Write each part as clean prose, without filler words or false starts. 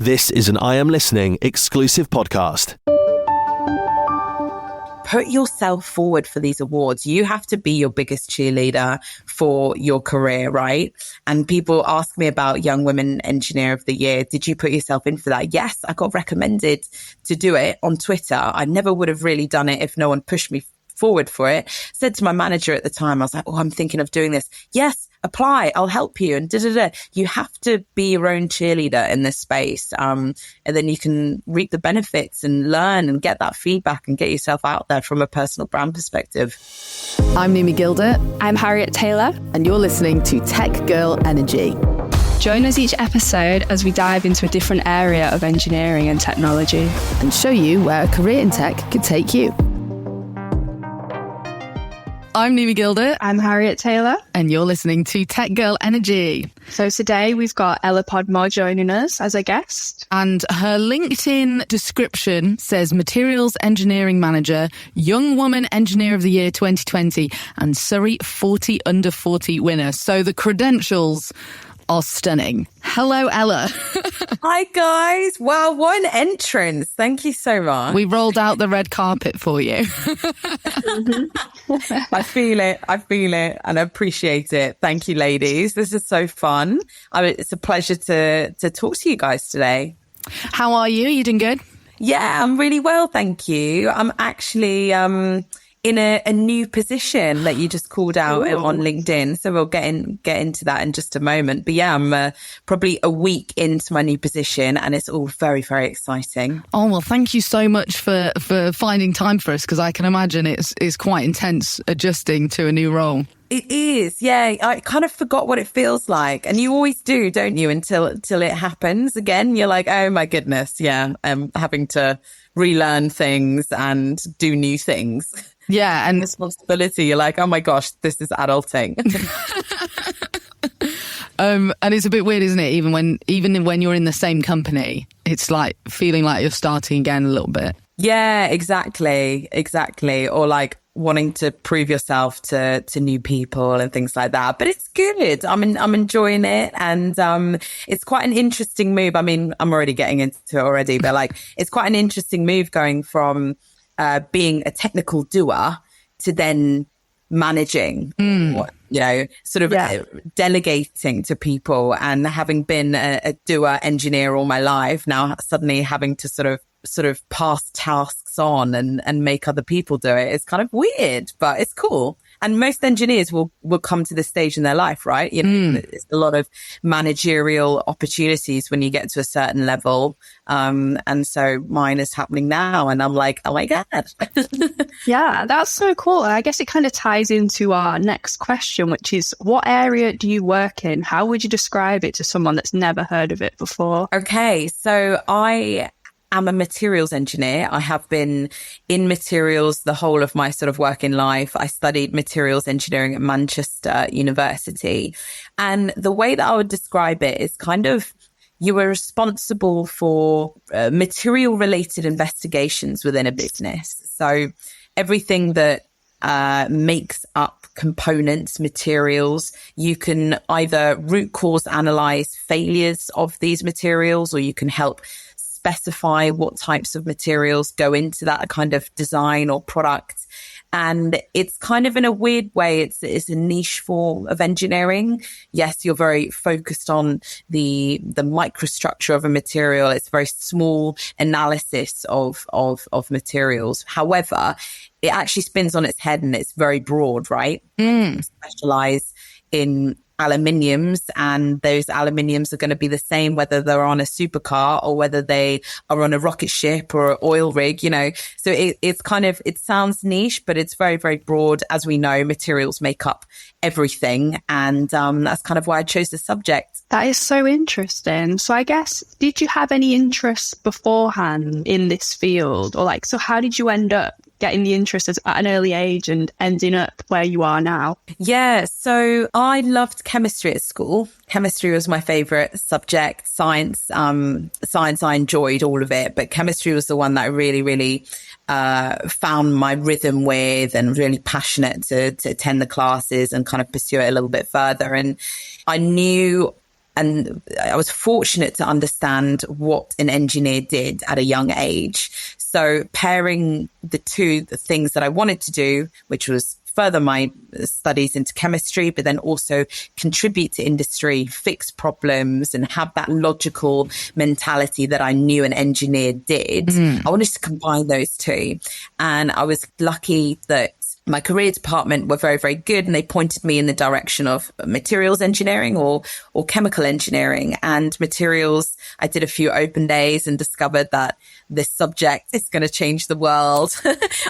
This is an I Am Listening exclusive podcast. Put yourself forward for these awards. You have to be your biggest cheerleader for your career, right? And people ask me about Young Women Engineer of the Year. Did you put yourself in for that? Yes, I got recommended to do it on Twitter. I never would have really done it if no one pushed me forward for it. Said to my manager at the time, I was like, I'm thinking of doing this. Yes, apply, I'll help you. And You have to be your own cheerleader in this space. And then you can reap the benefits and learn and get that feedback and get yourself out there from a personal brand perspective. I'm Nimi Gilder. I'm Harriet Taylor. And you're listening to Tech Girl Energy. Join us each episode as we dive into a different area of engineering and technology. And show you where a career in tech could take you. I'm Nimi Gilder. I'm Harriet Taylor. And you're listening to Tech Girl Energy. So today we've got Ella Podmore joining us as a guest. And her LinkedIn description says Materials Engineering Manager, Young Woman Engineer of the Year 2020 and Surrey 40 Under 40 winner. So the credentials are stunning. Hello, Ella. Hi, guys. Wow, what an entrance. Thank you so much. We rolled out the red carpet for you. I feel it. And I appreciate it. Thank you, ladies. This is so fun. It's a pleasure to talk to you guys today. How are you? You doing good? Yeah, I'm really well. Thank you. I'm actually, in a new position that you just called out on LinkedIn. So we'll get into that in just a moment. But yeah, I'm probably a week into my new position and it's all very, very exciting. Oh, well, thank you so much for finding time for us, because I can imagine it's quite intense adjusting to a new role. It is. Yeah. I kind of forgot what it feels like. And you always do, don't you? Until it happens again. You're like, oh my goodness. Yeah. I'm having to relearn things and do new things. Yeah. And responsibility. You're like, oh my gosh, this is adulting. And it's a bit weird, isn't it? Even when you're in the same company, it's like feeling like you're starting again a little bit. Yeah, exactly. Or like wanting to prove yourself to new people and things like that. But it's good. I'm enjoying it. And it's quite an interesting move. I mean, I'm already getting into it already, but like it's quite an interesting move going from being a technical doer to then managing, sort of delegating to people, and having been a doer engineer all my life, now suddenly having to sort of pass tasks on and make other people do it. It's kind of weird, but it's cool. And most engineers will come to this stage in their life, right? You know, there's a lot of managerial opportunities when you get to a certain level. And so mine is happening now. And I'm like, oh my God. Yeah, that's so cool. I guess it kind of ties into our next question, which is, what area do you work in? How would you describe it to someone that's never heard of it before? Okay, so I'm a materials engineer. I have been in materials the whole of my sort of working life. I studied materials engineering at Manchester University. And the way that I would describe it is kind of, you were responsible for material related investigations within a business. So everything that makes up components, materials, you can either root cause analyze failures of these materials, or you can help specify what types of materials go into that kind of design or product. And it's kind of, in a weird way, it's a niche form of engineering. Yes, you're very focused on the microstructure of a material. It's very small analysis of materials. However, it actually spins on its head and it's very broad, right? Specialize in aluminiums, and those aluminiums are going to be the same whether they're on a supercar or whether they are on a rocket ship or an oil rig, you know. So it's kind of, it sounds niche, but it's very, very broad. As we know, materials make up everything. And that's kind of why I chose the subject. That is so interesting. So I guess, did you have any interest beforehand in this field? Or like, so how did you end up getting the interest at an early age and ending up where you are now? Yeah, so I loved chemistry at school. Chemistry was my favorite subject. Science, I enjoyed all of it, but chemistry was the one that I really, really found my rhythm with, and really passionate to attend the classes and kind of pursue it a little bit further. And I knew and I was fortunate to understand what an engineer did at a young age. So pairing the things that I wanted to do, which was further my studies into chemistry, but then also contribute to industry, fix problems, and have that logical mentality that I knew an engineer did. I wanted to combine those two. And I was lucky that my career department were very, very good, and they pointed me in the direction of materials engineering or chemical engineering. And materials, I did a few open days and discovered that this subject is going to change the world.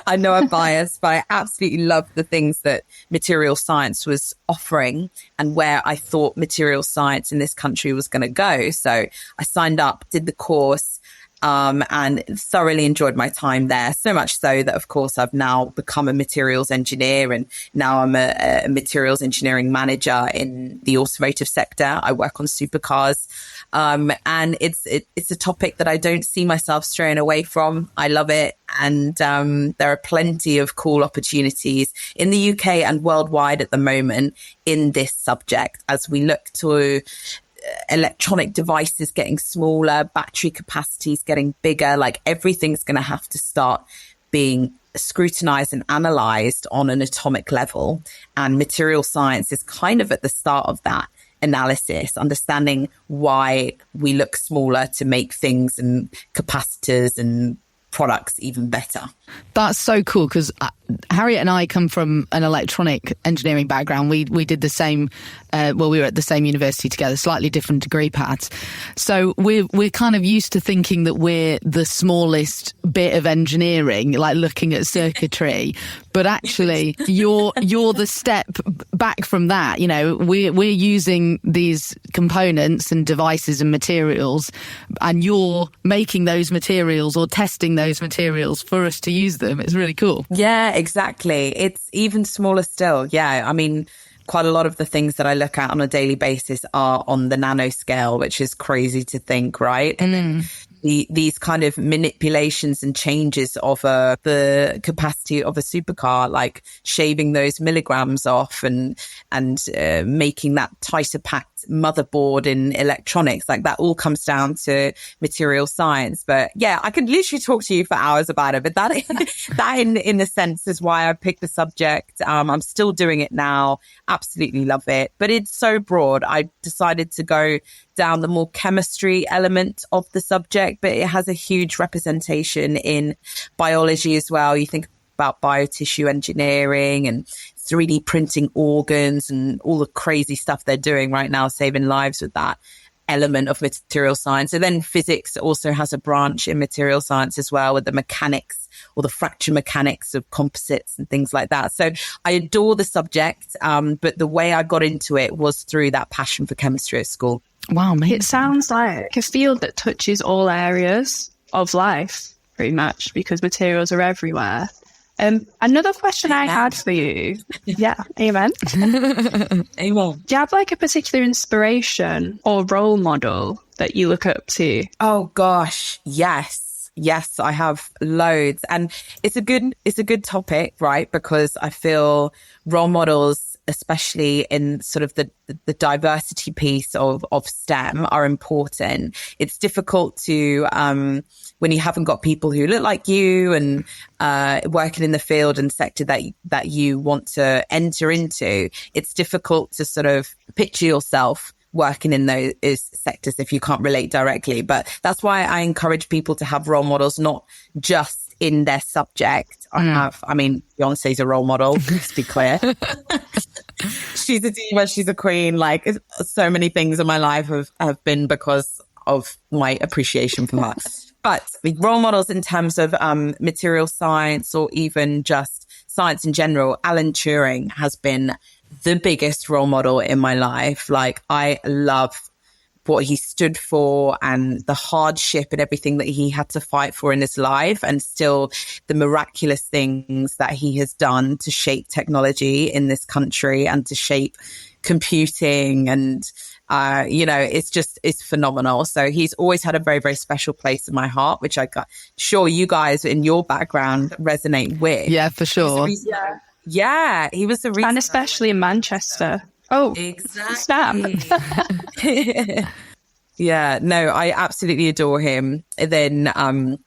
I know I'm biased, but I absolutely loved the things that material science was offering and where I thought material science in this country was going to go. So I signed up, did the course, and thoroughly enjoyed my time there. So much so that, of course, I've now become a materials engineer, and now I'm a materials engineering manager in the automotive sector. I work on supercars. And it's a topic that I don't see myself straying away from. I love it. And there are plenty of cool opportunities in the UK and worldwide at the moment in this subject as we look to electronic devices getting smaller, battery capacities getting bigger. Like, everything's going to have to start being scrutinized and analyzed on an atomic level. And material science is kind of at the start of that analysis, understanding why we look smaller to make things and capacitors and products even better. That's so cool, because Harriet and I come from an electronic engineering background. We did the same, we were at the same university together, slightly different degree paths. So we're kind of used to thinking that we're the smallest bit of engineering, like looking at circuitry. But actually, you're the step back from that. You know, we're using these components and devices and materials, and you're making those materials or testing those materials for us to use them. It's really cool. Yeah, exactly. It's even smaller still. Yeah, I mean, quite a lot of the things that I look at on a daily basis are on the nanoscale, which is crazy to think, right? And then these kind of manipulations and changes of the capacity of a supercar, like shaving those milligrams off and making that tighter packed motherboard in electronics, like that all comes down to material science. But yeah, I could literally talk to you for hours about it, but that in a sense is why I picked the subject. I'm still doing it now. Absolutely love it, but it's so broad. I decided to go down the more chemistry element of the subject, but it has a huge representation in biology as well. You think about biotissue engineering and 3D printing organs and all the crazy stuff they're doing right now, saving lives with that element of material science. And then physics also has a branch in material science as well, with the mechanics or the fracture mechanics of composites and things like that. So I adore the subject, but the way I got into it was through that passion for chemistry at school. Wow, man. It sounds like a field that touches all areas of life, pretty much, because materials are everywhere. Another question I had for you. Yeah, amen. Amen. Do you have like a particular inspiration or role model that you look up to? Oh gosh, yes. Yes, I have loads. And it's a good topic, right? Because I feel role models, especially in sort of the diversity piece of STEM, are important. It's difficult to, when you haven't got people who look like you and working in the field and sector that you want to enter into, it's difficult to sort of picture yourself working in those sectors if you can't relate directly. But that's why I encourage people to have role models, not just in their subject. Beyonce's a role model, let's be clear. She's a diva, she's a queen. Like, so many things in my life have been because of my appreciation for her. But with role models in terms of material science or even just science in general, Alan Turing has been the biggest role model in my life. Like, I love what he stood for and the hardship and everything that he had to fight for in his life, and still the miraculous things that he has done to shape technology in this country and to shape computing. And, it's phenomenal. So he's always had a very, very special place in my heart, which sure you guys in your background resonate with. Yeah, for sure. Yeah, he was the reason. And especially in Manchester. Oh, exactly. snap. Yeah, no, I absolutely adore him. And then,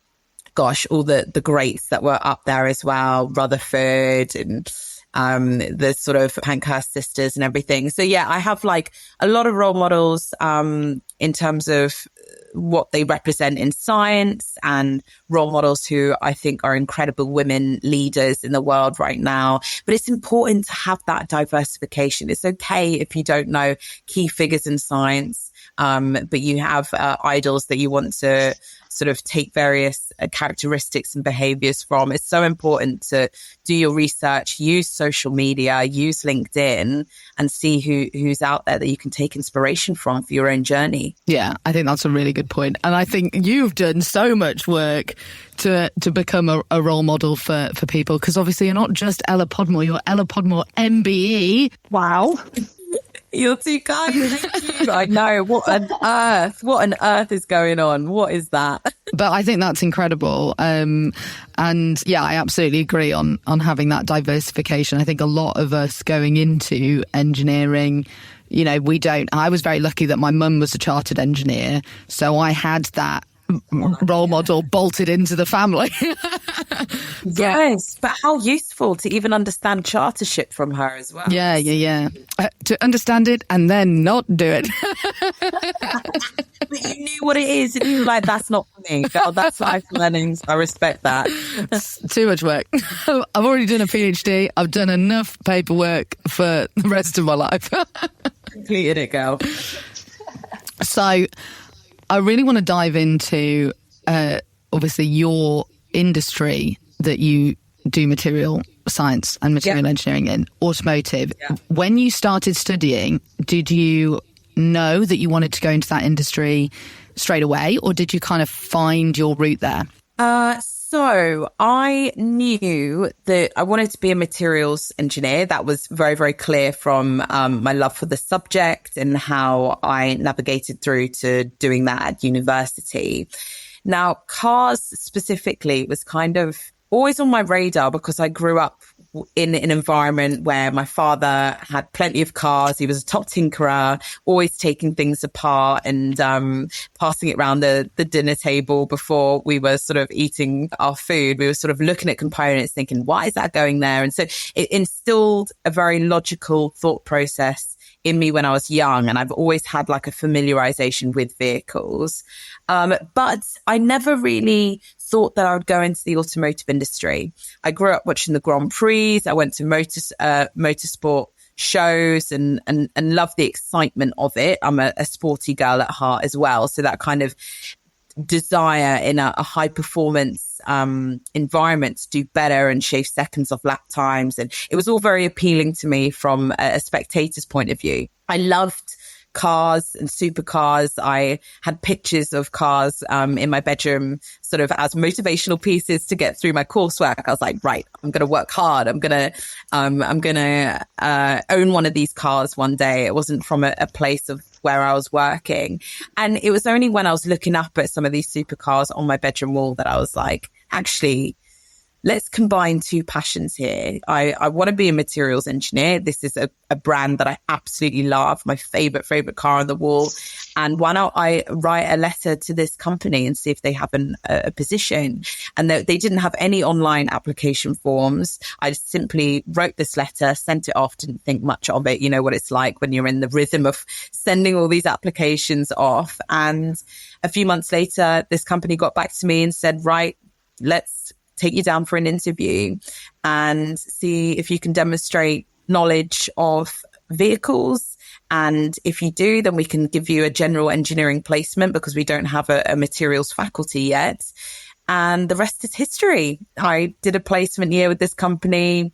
gosh, all the greats that were up there as well, Rutherford and the sort of Pankhurst sisters and everything. So yeah, I have like a lot of role models in terms of what they represent in science, and role models who I think are incredible women leaders in the world right now. But it's important to have that diversification. It's okay if you don't know key figures in science, but you have idols that you want to sort of take various characteristics and behaviors from. It's so important to do your research, use social media, use LinkedIn, and see who's out there that you can take inspiration from for your own journey. Yeah, I think that's a really good point. And I think you've done so much work to become a role model for people, because obviously you're not just Ella Podmore, you're Ella Podmore MBE. Wow. You're too kind. Thank you. I know. What on earth is going on? What is that? But I think that's incredible. And yeah, I absolutely agree on having that diversification. I think a lot of us going into engineering, you know, I was very lucky that my mum was a chartered engineer. So I had that role model bolted into the family. Yes, but how useful to even understand chartership from her as well. Yeah. To understand it and then not do it. But you knew what it is, and you were like, that's not for me. Oh, that's life learnings. I respect that. It's too much work. I've already done a PhD. I've done enough paperwork for the rest of my life. Completed it, girl. So I really want to dive into, obviously, your industry that you do material science and material engineering in, automotive. Yeah. When you started studying, did you know that you wanted to go into that industry straight away, or did you kind of find your route there? So I knew that I wanted to be a materials engineer. That was very, very clear from my love for the subject and how I navigated through to doing that at university. Now, cars specifically was kind of always on my radar because I grew up in an environment where my father had plenty of cars. He was a top tinkerer, always taking things apart and passing it around the dinner table before we were sort of eating our food. We were sort of looking at components thinking, why is that going there? And so it instilled a very logical thought process in me when I was young. And I've always had like a familiarization with vehicles. But I never really thought that I would go into the automotive industry. I grew up watching the Grand Prix. I went to motorsport shows and loved the excitement of it. I'm a sporty girl at heart as well. So that kind of desire in a high performance environment to do better and shave seconds off lap times. And it was all very appealing to me from a spectator's point of view. I loved cars and supercars. I had pictures of cars in my bedroom sort of as motivational pieces to get through my coursework. I was like, right, I'm going to work hard. I'm going to own one of these cars one day. It wasn't from a place of where I was working. And it was only when I was looking up at some of these supercars on my bedroom wall that I was like, actually, let's combine two passions here. I want to be a materials engineer. This is a brand that I absolutely love, my favorite car on the wall. And why not I write a letter to this company and see if they have a position? And they didn't have any online application forms. I just simply wrote this letter, sent it off, didn't think much of it. You know what it's like when you're in the rhythm of sending all these applications off. And a few months later, this company got back to me and said, right, let's take you down for an interview and see if you can demonstrate knowledge of vehicles. And if you do, then we can give you a general engineering placement because we don't have a materials faculty yet. And the rest is history. I did a placement year with this company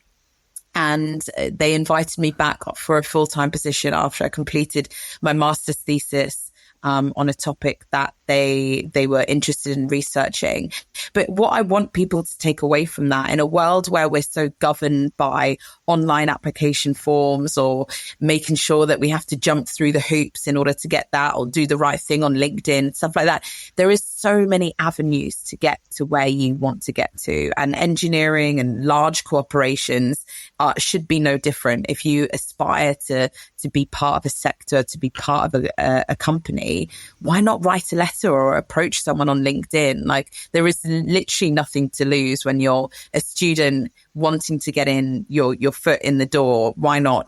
and they invited me back for a full-time position after I completed my master's thesis on a topic that they were interested in researching. But what I want people to take away from that, in a world where we're so governed by online application forms or making sure that we have to jump through the hoops in order to get that, or do the right thing on LinkedIn, stuff like that, there is so many avenues to get to where you want to get to. And engineering and large corporations should be no different. If you aspire to be part of a sector, to be part of a company, why not write a letter or approach someone on LinkedIn? Like, there is literally nothing to lose when you're a student wanting to get in your foot in the door. Why not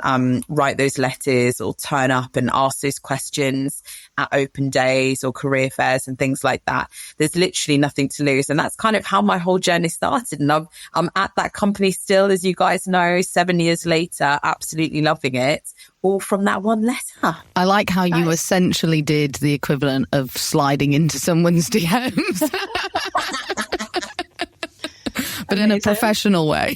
write those letters or turn up and ask those questions at open days or career fairs and things like that? There's literally nothing to lose. And that's kind of how my whole journey started. And I'm at that company still, as you guys know, 7 years later, absolutely loving it, all from that one letter. I like how you essentially did the equivalent of sliding into someone's DMs. But in a professional way.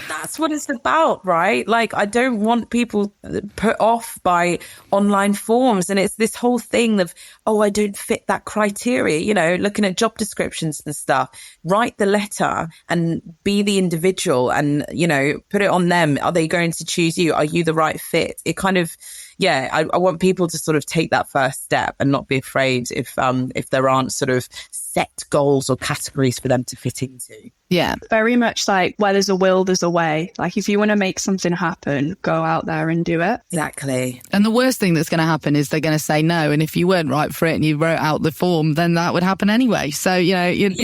That's what it's about, right? Like, I don't want people put off by online forms. And it's this whole thing of, oh, I don't fit that criteria, you know, looking at job descriptions and stuff. Write the letter and be the individual and, you know, put it on them. Are they going to choose you? Are you the right fit? It kind of, yeah, I want people to sort of take that first step and not be afraid if there aren't sort of set goals or categories for them to fit into. Yeah. Very much like, where there's a will, there's a way. Like, if you want to make something happen, go out there and do it. Exactly. And the worst thing that's going to happen is they're going to say no. And if you weren't right for it and you wrote out the form, then that would happen anyway. So, you know, you've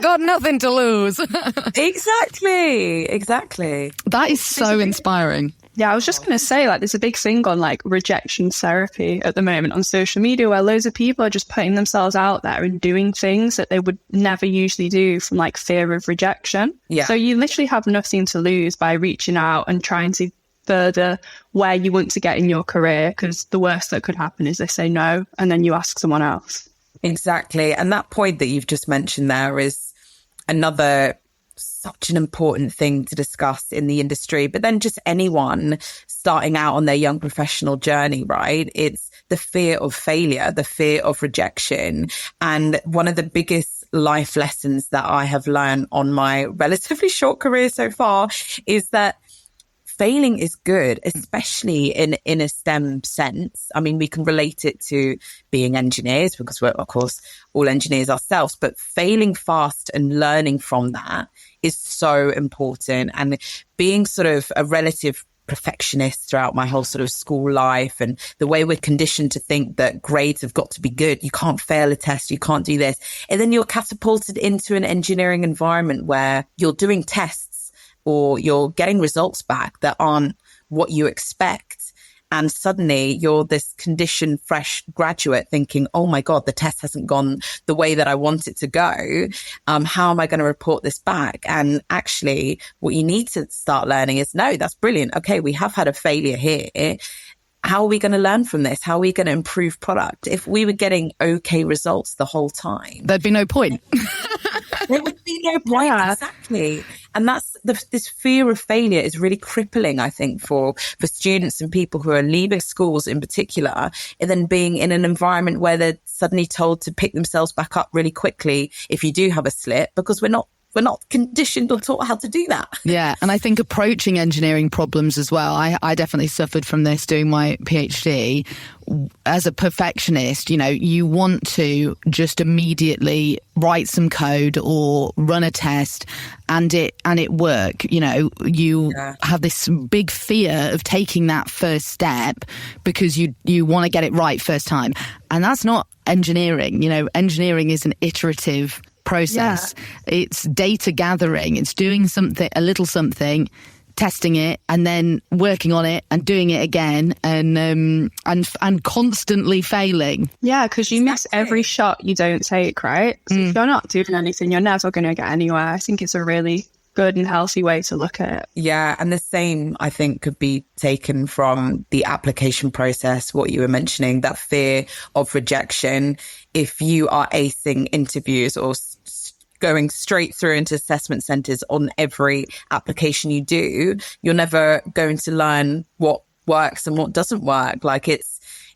got nothing to lose. Exactly. That is so inspiring. Yeah, I was just going to say, like, there's a big thing on like rejection therapy at the moment on social media, where loads of people are just putting themselves out there and doing things that they would never usually do from like fear of rejection. Yeah. So you literally have nothing to lose by reaching out and trying to further where you want to get in your career, because the worst that could happen is they say no and then you ask someone else. Exactly. And that point that you've just mentioned there is another such an important thing to discuss in the industry, but then just anyone starting out on their young professional journey, right? It's the fear of failure, the fear of rejection. And one of the biggest life lessons that I have learned on my relatively short career so far is that failing is good, especially in a STEM sense. I mean, we can relate it to being engineers because we're, of course, all engineers ourselves, but failing fast and learning from that is so important. And being sort of a relative perfectionist throughout my whole sort of school life, and the way we're conditioned to think that grades have got to be good. You can't fail a test. You can't do this. And then you're catapulted into an engineering environment where you're doing tests or you're getting results back that aren't what you expect. And suddenly you're this conditioned, fresh graduate thinking, oh my God, the test hasn't gone the way that I want it to go. How am I going to report this back? And actually what you need to start learning is, no, that's brilliant. Okay, we have had a failure here. How are we going to learn from this? How are we going to improve product? If we were getting okay results the whole time, there'd be no point. There would be no point. Yeah. Exactly. And that's this fear of failure is really crippling, I think, for students and people who are leaving schools in particular, and then being in an environment where they're suddenly told to pick themselves back up really quickly if you do have a slip, because we're not conditioned or taught how to do that. Yeah. And I think approaching engineering problems as well. I definitely suffered from this doing my PhD. As a perfectionist, you know, you want to just immediately write some code or run a test and it work. You know, you have this big fear of taking that first step because you want to get it right first time. And that's not engineering. You know, engineering is an iterative process. Yeah. It's data gathering. It's doing something, a little something, testing it, and then working on it and doing it again, and constantly failing. Yeah, because you miss every shot you don't take, right? So if you're not doing anything, you're never going to get anywhere. I think it's a really good and healthy way to look at it. Yeah, and the same, I think, could be taken from the application process, what you were mentioning, that fear of rejection. If you are acing interviews or going straight through into assessment centres on every application you do, you're never going to learn what works and what doesn't work. Like,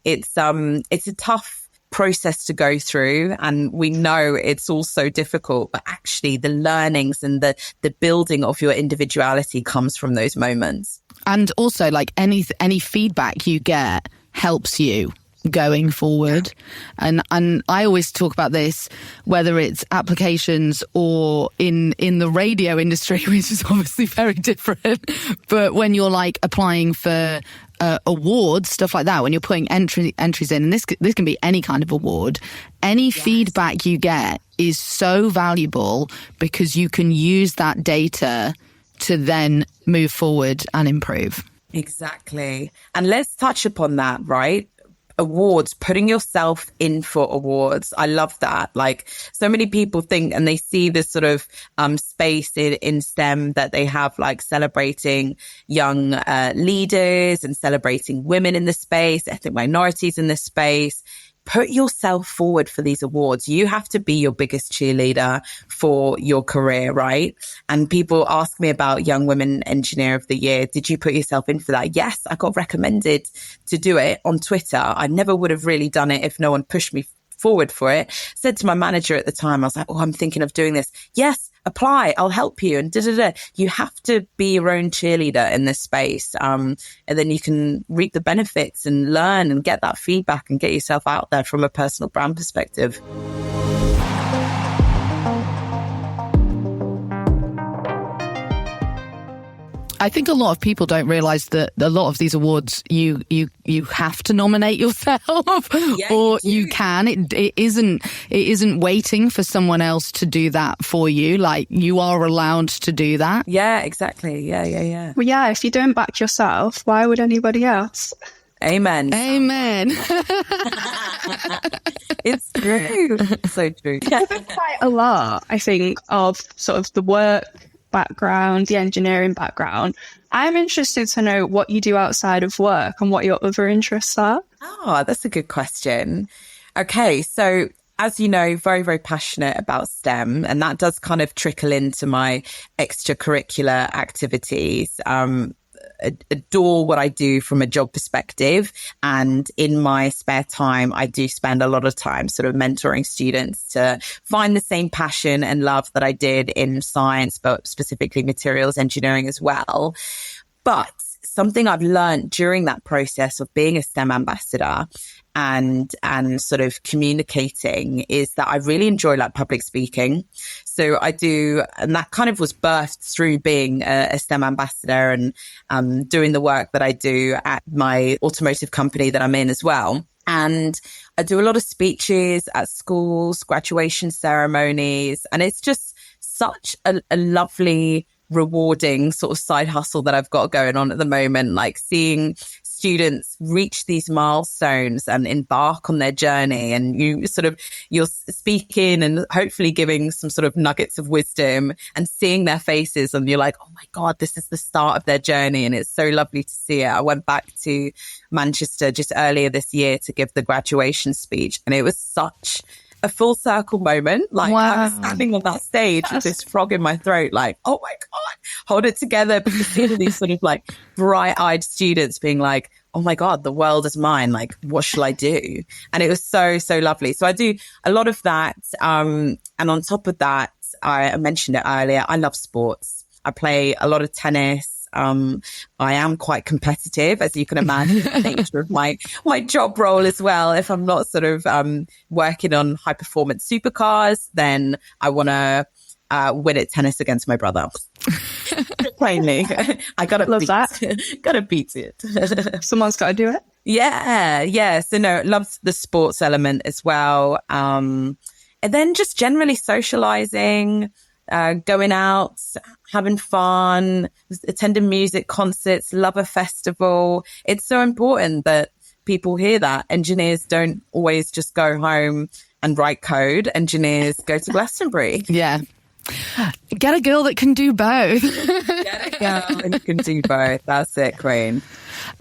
it's a tough process to go through, and we know it's also difficult, but actually the learnings and the building of your individuality comes from those moments. And also, like, any feedback you get helps you going forward. And I always talk about this, whether it's applications or in the radio industry, which is obviously very different. But when you're like applying for awards, stuff like that, when you're putting entries in, and this can be any kind of award, any feedback you get is so valuable because you can use that data to then move forward and improve. Exactly. And let's touch upon that, right? Awards, putting yourself in for awards. I love that. Like, so many people think, and they see this sort of space in STEM that they have, like celebrating young leaders and celebrating women in the space, ethnic minorities in the space. Put yourself forward for these awards. You have to be your biggest cheerleader for your career, right? And people ask me about Young Women Engineer of the Year. Did you put yourself in for that? Yes, I got recommended to do it on Twitter. I never would have really done it if no one pushed me forward for it. Said to my manager at the time, I was like, oh, I'm thinking of doing this. Yes, apply, I'll help you. And you have to be your own cheerleader in this space. And then you can reap the benefits and learn and get that feedback and get yourself out there from a personal brand perspective. I think a lot of people don't realise that a lot of these awards you have to nominate yourself, or you can. It isn't waiting for someone else to do that for you. Like, you are allowed to do that. Yeah, exactly. Yeah. Well, yeah, if you don't back yourself, why would anybody else? Amen. It's true. So true. There's quite a lot, I think, of sort of the work background, the engineering background. I'm interested to know what you do outside of work and what your other interests are. Oh, that's a good question. Okay, so as you know, very, very passionate about STEM, and that does kind of trickle into my extracurricular activities. Adore what I do from a job perspective. And in my spare time, I do spend a lot of time sort of mentoring students to find the same passion and love that I did in science, but specifically materials engineering as well. But something I've learned during that process of being a STEM ambassador and sort of communicating is that I really enjoy like public speaking. So I do, and that kind of was birthed through being a STEM ambassador and doing the work that I do at my automotive company that I'm in as well. And I do a lot of speeches at schools, graduation ceremonies, and it's just such a lovely, rewarding sort of side hustle that I've got going on at the moment, like seeing students reach these milestones and embark on their journey, and you're speaking and hopefully giving some sort of nuggets of wisdom and seeing their faces, and you're like, oh my God, this is the start of their journey. And it's so lovely to see it. I went back to Manchester just earlier this year to give the graduation speech, and it was such a full circle moment. Like, wow. I was standing on that stage with this frog in my throat, like, oh my God, hold it together. Because seeing these sort of like bright eyed students being like, oh my God, the world is mine. Like, what shall I do? And it was so, so lovely. So I do a lot of that. And on top of that, I mentioned it earlier, I love sports. I play a lot of tennis. I am quite competitive, as you can imagine, the nature of my job role as well. If I'm not sort of working on high performance supercars, then I want to win at tennis against my brother. Plainly, I gotta love that. Gotta beat it. Someone's got to do it. Yeah. So no, love the sports element as well. And then just generally socializing. Going out, having fun, attending music concerts, love a festival. It's so important that people hear that. Engineers don't always just go home and write code. Engineers go to Glastonbury. Yeah. Get a girl that can do both. Get a girl that can do both. That's it, Queen.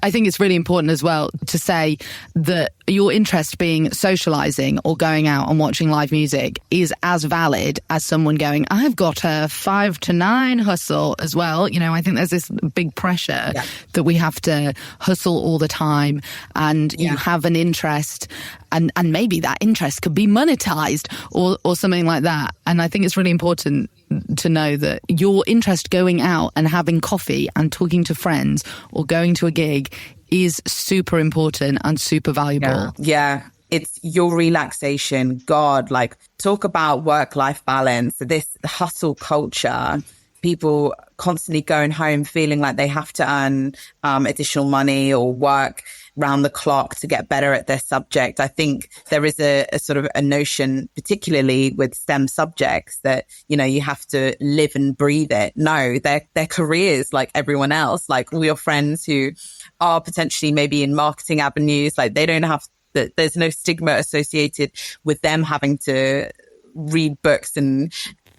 I think it's really important as well to say that your interest being socializing or going out and watching live music is as valid as someone going, I've got a 5 to 9 hustle as well. You know, I think there's this big pressure that we have to hustle all the time, and you have an interest, and maybe that interest could be monetized or something like that. And I think it's really important to know that your interest going out and having coffee and talking to friends or going to a gig is super important and super valuable. Yeah. It's your relaxation. God, like, talk about work-life balance. This hustle culture, people constantly going home feeling like they have to earn additional money or work round the clock to get better at their subject. I think there is a sort of a notion, particularly with STEM subjects, that, you know, you have to live and breathe it. No, their careers, like everyone else, like all your friends who are potentially maybe in marketing avenues, like they don't have that. There's no stigma associated with them having to read books and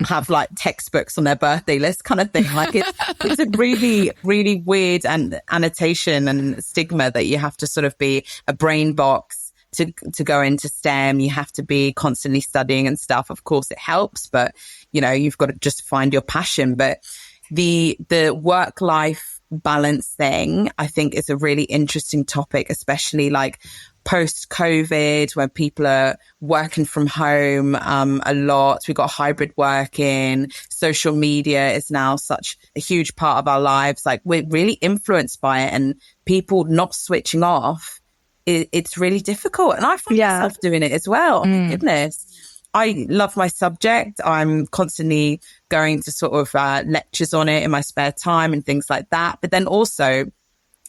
have like textbooks on their birthday list kind of thing. Like it's a really, really weird and annotation and stigma that you have to sort of be a brain box to go into STEM. You have to be constantly studying and stuff. Of course it helps, but you know, you've got to just find your passion. But the work-life balance thing, I think, is a really interesting topic, especially like post-COVID, where people are working from home a lot. We've got hybrid working. Social media is now such a huge part of our lives. Like, we're really influenced by it, and people not switching off, it's really difficult. And I find myself doing it as well. Oh my goodness. I love my subject. I'm constantly going to sort of lectures on it in my spare time and things like that. But then also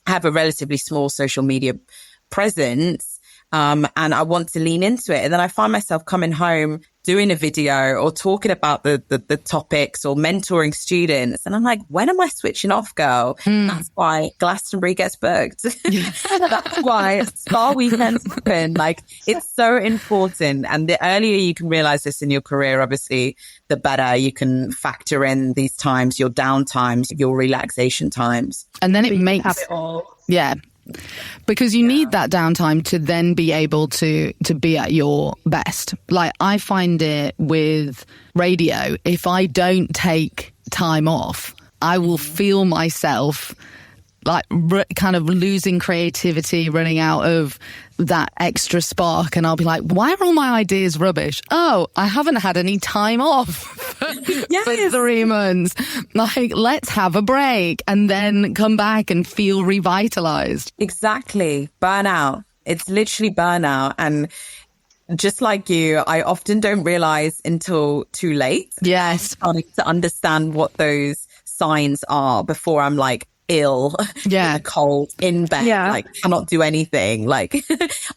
have a relatively small social media presence, and I want to lean into it. And then I find myself coming home, doing a video or talking about the topics or mentoring students. And I'm like, when am I switching off, girl? That's why Glastonbury gets booked. That's why Spa Weekends happen. Like, it's so important. And the earlier you can realize this in your career, obviously, the better you can factor in these times, your down times, your relaxation times. And then it makes have it all. Yeah. Because you need that downtime to then be able to be at your best. Like, I find it with radio, if I don't take time off, I will feel myself like kind of losing creativity, running out of that extra spark. And I'll be like, why are all my ideas rubbish? Oh, I haven't had any time off for 3 months. Like, let's have a break and then come back and feel revitalized. Exactly. Burnout. It's literally burnout. And just like you, I often don't realize until too late. Yes. Starting to understand what those signs are before I'm like, ill, cold, in bed, like cannot do anything. Like,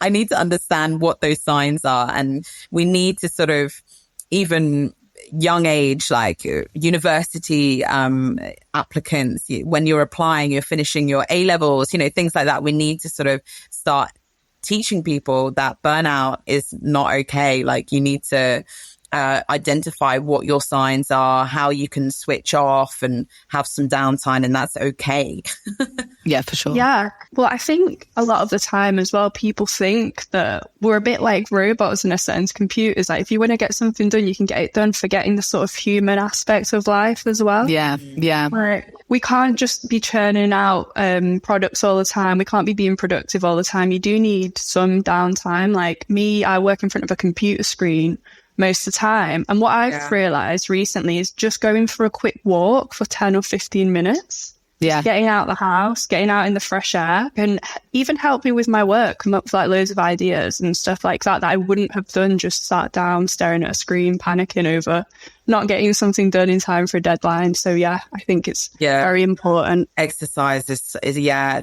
I need to understand what those signs are. And we need to sort of, even young age, like university applicants, when you're applying, you're finishing your A-levels, you know, things like that. We need to sort of start teaching people that burnout is not okay. Like, you need to identify what your signs are, how you can switch off and have some downtime, and that's okay. Yeah, for sure. Yeah. Well, I think a lot of the time as well, people think that we're a bit like robots in a sense, computers. Like, if you want to get something done, you can get it done, forgetting the sort of human aspects of life as well. Yeah, yeah. Like, we can't just be churning out products all the time. We can't be being productive all the time. You do need some downtime. Like me, I work in front of a computer screen most of the time. And what I've realized recently is just going for a quick walk for 10 or 15 minutes. Yeah. Getting out of the house, getting out in the fresh air can even help me with my work, come up with like loads of ideas and stuff like that I wouldn't have done just sat down staring at a screen, panicking over not getting something done in time for a deadline. So yeah, I think it's very important. Exercise is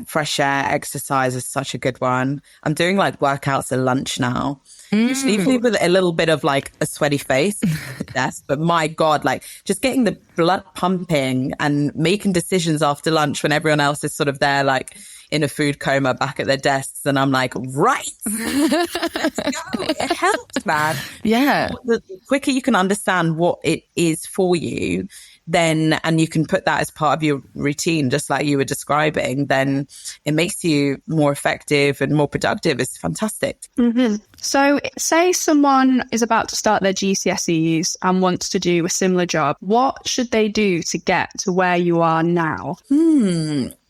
fresh air exercise is such a good one. I'm doing like workouts at lunch now. Usually with a little bit of like a sweaty face at the desk, but my God, like just getting the blood pumping and making decisions after lunch when everyone else is sort of there, like in a food coma back at their desks. And I'm like, right, let's go. It helps, man. Yeah. The quicker you can understand what it is for you, then, and you can put that as part of your routine, just like you were describing, then it makes you more effective and more productive. It's fantastic. Mm-hmm. So say someone is about to start their GCSEs and wants to do a similar job. What should they do to get to where you are now?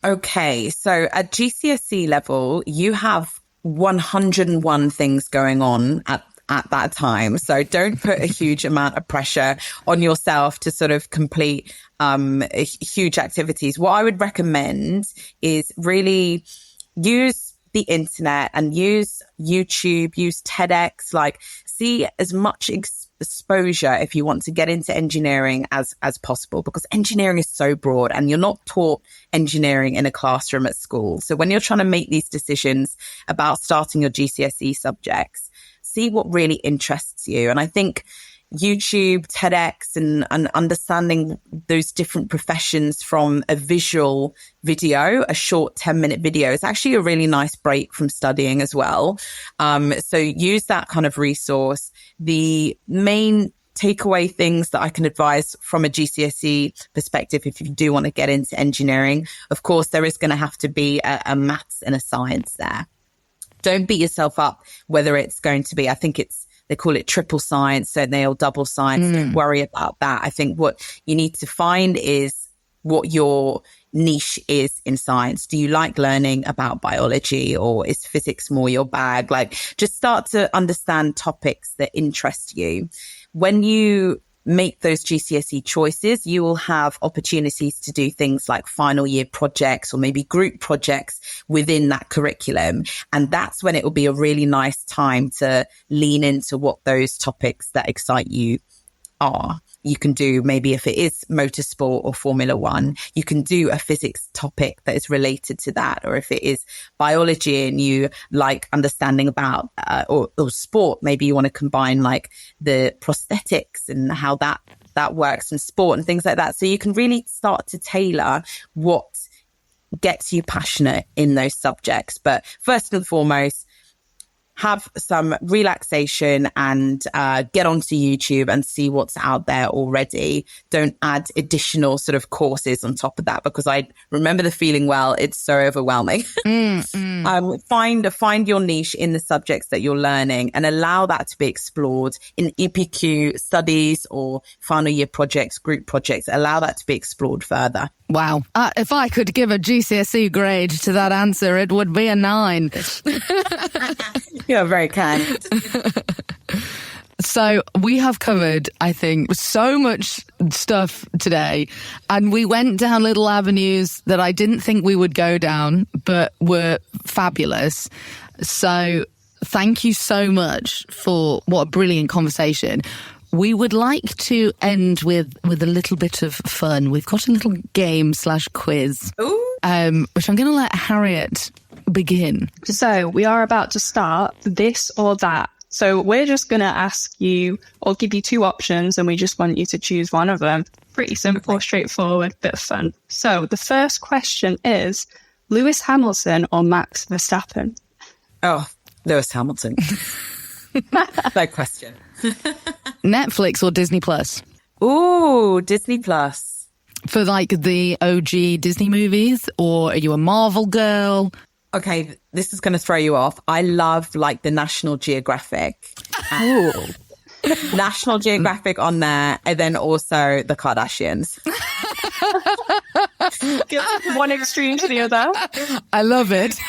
Okay. So at GCSE level, you have 101 things going on at that time. So don't put a huge amount of pressure on yourself to sort of complete huge activities. What I would recommend is really use the internet and use YouTube, use TEDx, like see as much exposure if you want to get into engineering as possible, because engineering is so broad and you're not taught engineering in a classroom at school. So when you're trying to make these decisions about starting your GCSE subjects, see what really interests you. And I think YouTube, TEDx, and understanding those different professions from a visual video, a short 10-minute video, is actually a really nice break from studying as well. So use that kind of resource. The main takeaway things that I can advise from a GCSE perspective, if you do want to get into engineering, of course, there is going to have to be a maths and a science there. Don't beat yourself up whether it's going to be, I think they call it triple science, don't they, or double science. Don't worry about that. I think what you need to find is what your niche is in science. Do you like learning about biology, or is physics more your bag? Like, just start to understand topics that interest you. When you make those GCSE choices, you will have opportunities to do things like final year projects or maybe group projects within that curriculum. And that's when it will be a really nice time to lean into what those topics that excite you are. You can do, maybe if it is motorsport or Formula One, you can do a physics topic that is related to that. Or if it is biology and you like understanding about, or sport, maybe you want to combine like the prosthetics and how that works in sport and things like that. So you can really start to tailor what gets you passionate in those subjects. But first and foremost, have some relaxation and get onto YouTube and see what's out there already. Don't add additional sort of courses on top of that, because I remember the feeling, well, it's so overwhelming. Find your niche in the subjects that you're learning and allow that to be explored in EPQ studies or final year projects, group projects. Allow that to be explored further. Wow. If I could give a GCSE grade to that answer, it would be a 9. You're very kind. So we have covered, I think, so much stuff today, and we went down little avenues that I didn't think we would go down, but were fabulous. So thank you so much for what a brilliant conversation. We would like to end with a little bit of fun. We've got a little game/quiz, which I'm going to let Harriet begin. So we are about to start this or that. So we're just going to ask you, or give you 2 options, and we just want you to choose one of them. Pretty simple, straightforward, bit of fun. So the first question is Lewis Hamilton or Max Verstappen? Oh, Lewis Hamilton. No question. Netflix or Disney Plus? Ooh, Disney Plus. For like the OG Disney movies, or are you a Marvel girl? Okay, this is going to throw you off. I love like the National Geographic. Ooh. National Geographic on there, and then also the Kardashians. One extreme to the other. I love it.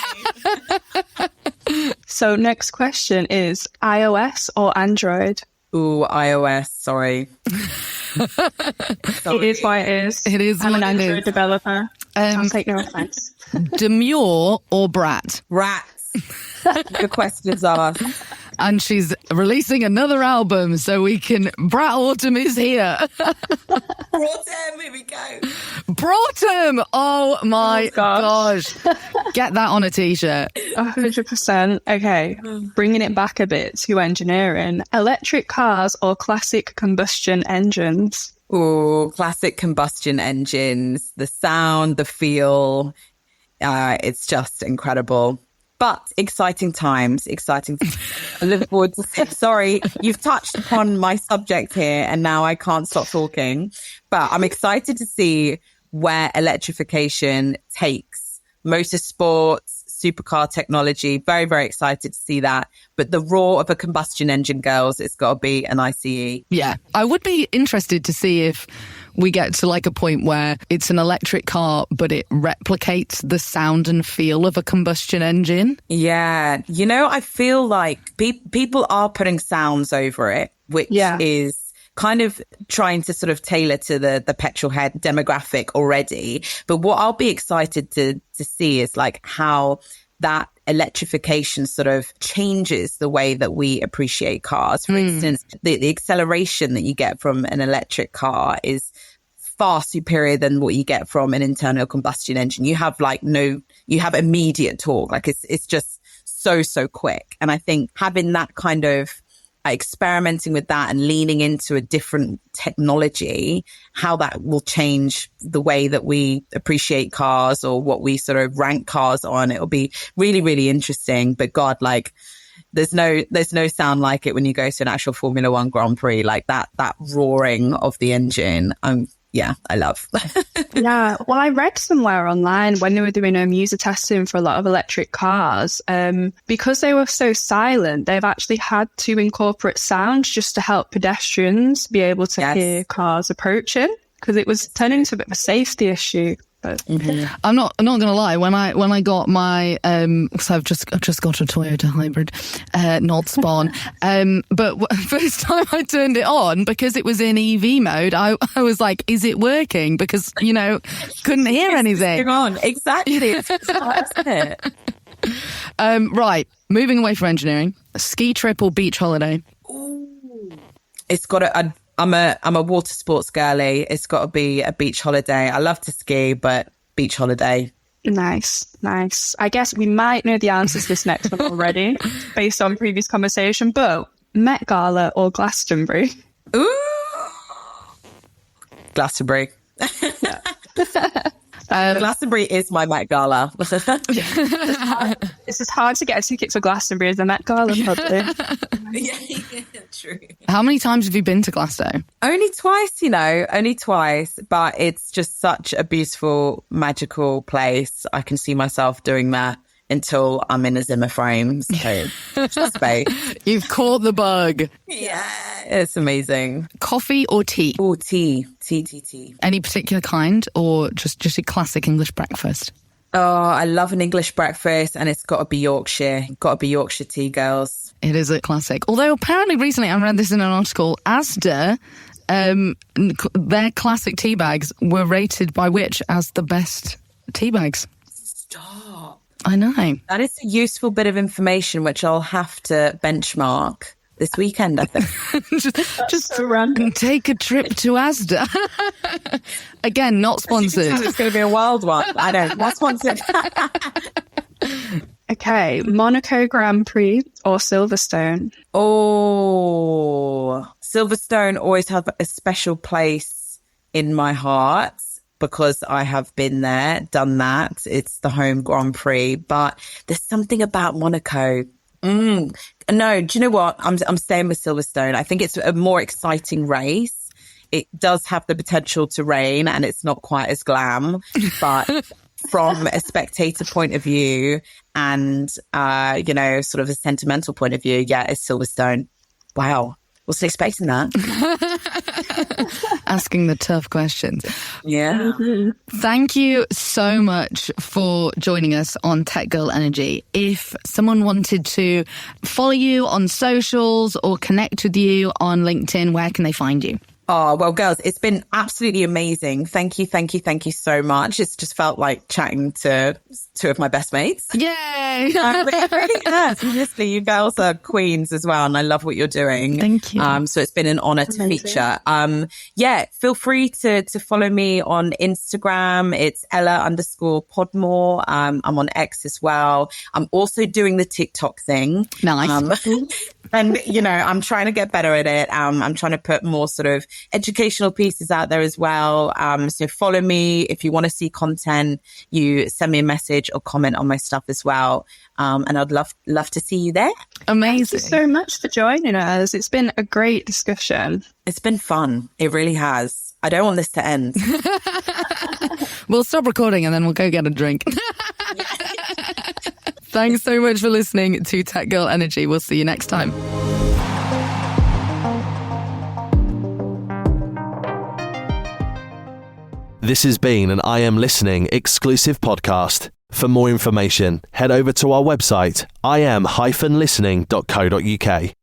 So next question is iOS or Android? Ooh, iOS, sorry. It is what it is. It is I'm what an it Android is. developer. I'll take no offense. Demure or Brat? Rats. Good questions asked. And she's releasing another album, so we can... Brat Autumn is here. Autumn, here we go. Broughton! Oh my gosh. Get that on a t-shirt. 100%. Okay, bringing it back a bit to engineering. Electric cars or classic combustion engines? Ooh, classic combustion engines. The sound, the feel, it's just incredible. But exciting times. I look forward to sorry, you've touched upon my subject here and now I can't stop talking. But I'm excited to see where electrification takes motorsports, supercar technology. Very, very excited to see that. But the roar of a combustion engine, girls, it's got to be an ICE. Yeah, I would be interested to see if we get to like a point where it's an electric car, but it replicates the sound and feel of a combustion engine. Yeah. You know, I feel like people are putting sounds over it, which is kind of trying to sort of tailor to the petrol head demographic already. But what I'll be excited to see is like how that electrification sort of changes the way that we appreciate cars. For instance, the acceleration that you get from an electric car is far superior than what you get from an internal combustion engine. You have you have immediate torque. Like it's just so quick. And I think having that kind of experimenting with that and leaning into a different technology, how that will change the way that we appreciate cars or what we sort of rank cars on. It'll be really, really interesting. But God, like there's no sound like it when you go to an actual Formula One Grand Prix, like that roaring of the engine. Yeah, I love. Yeah, well, I read somewhere online when they were doing user testing for a lot of electric cars, because they were so silent, they've actually had to incorporate sounds just to help pedestrians be able to hear cars approaching, because it was turning into a bit of a safety issue. But I'm not gonna lie. When I got my so I've just got a Toyota hybrid, not Spawn. But first time I turned it on, because it was in EV mode, I was like, is it working? Because couldn't hear anything. On exactly. It's isn't it? Right, moving away from engineering, a ski trip or beach holiday. Ooh. It's got to. I'm a water sports girly. It's got to be a beach holiday. I love to ski, but beach holiday. Nice. I guess we might know the answers to this next one already, based on previous conversation, but Met Gala or Glastonbury? Ooh, Glastonbury. Glastonbury is my Met Gala. It's as hard to get a ticket for Glastonbury as the Met Gala, probably. Yeah, true. How many times have you been to Glasgow? Only twice, but it's just such a beautiful, magical place. I can see myself doing that until I'm in a Zimmer frame. So space. You've caught the bug. Yeah, it's amazing. Coffee or tea? Oh, tea. Any particular kind, or just a classic English breakfast? Oh, I love an English breakfast, and it's got to be Yorkshire. Got to be Yorkshire tea, girls. It is a classic. Although apparently recently I read this in an article, Asda, their classic tea bags were rated by Which as the best tea bags. Stop. I know. That is a useful bit of information which I'll have to benchmark this weekend, I think. just so random. Take a trip to Asda. Again, not sponsored. It's going to be a wild one. I know, not sponsored. Okay, Monaco Grand Prix or Silverstone? Oh, Silverstone always have a special place in my heart because I have been there, done that. It's the home Grand Prix, but there's something about Monaco. No, do you know what? I'm staying with Silverstone. I think it's a more exciting race. It does have the potential to rain and it's not quite as glam, but from a spectator point of view and, sort of a sentimental point of view, yeah, it's Silverstone. Wow. Wasn't expecting that. Asking the tough questions. Yeah. Mm-hmm. Thank you so much for joining us on Tech Girl Energy. If someone wanted to follow you on socials or connect with you on LinkedIn, where can they find you? Oh, well, girls, it's been absolutely amazing. Thank you so much. It's just felt like chatting to two of my best mates. Yay! Yeah, seriously, you girls are queens as well, and I love what you're doing. Thank you. So it's been an honor to feature. Feel free to follow me on Instagram. It's Ella_Podmore. I'm on X as well. I'm also doing the TikTok thing. Nice. And, I'm trying to get better at it. I'm trying to put more sort of educational pieces out there as well. So follow me. If you want to see content, you send me a message message or comment on my stuff as well. And I'd love to see you there. Amazing. Thank you so much for joining us. It's been a great discussion. It's been fun. It really has. I don't want this to end. We'll stop recording and then we'll go get a drink. Thanks so much for listening to Tech Girl Energy. We'll see you next time. This has been an I Am Listening exclusive podcast. For more information, head over to our website, im-listening.co.uk.